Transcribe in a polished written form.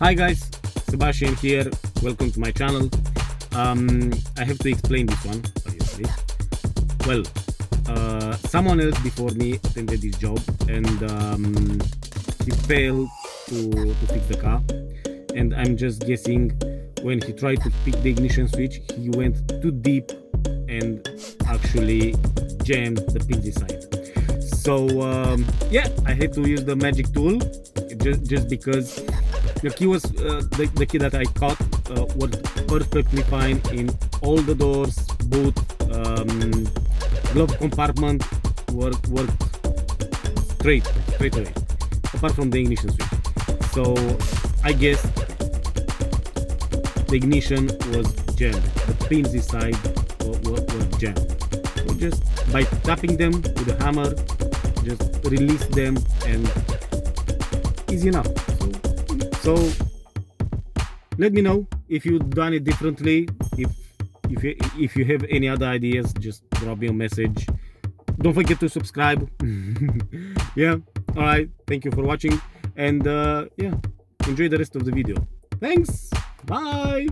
Hi guys, Sebastian here. Welcome to my channel. I have to explain this one, obviously. Well, someone else before me attended this job and he failed to fix the car. And I'm just guessing when he tried to pick the ignition switch, he went too deep and actually jammed the pins inside. So yeah, I had to use the magic tool just because the key was the key that I caught worked perfectly fine in all the doors, boot, glove compartment worked straight away, apart from the ignition switch. So I guess the ignition was jammed, the pins inside were jammed. So just by tapping them with a hammer, just release them and easy enough. So let me know if you've done it differently. If you have any other ideas, just drop me a message. Don't forget to subscribe. Yeah, all right, thank you for watching, and yeah, enjoy the rest of the video. Thanks, bye.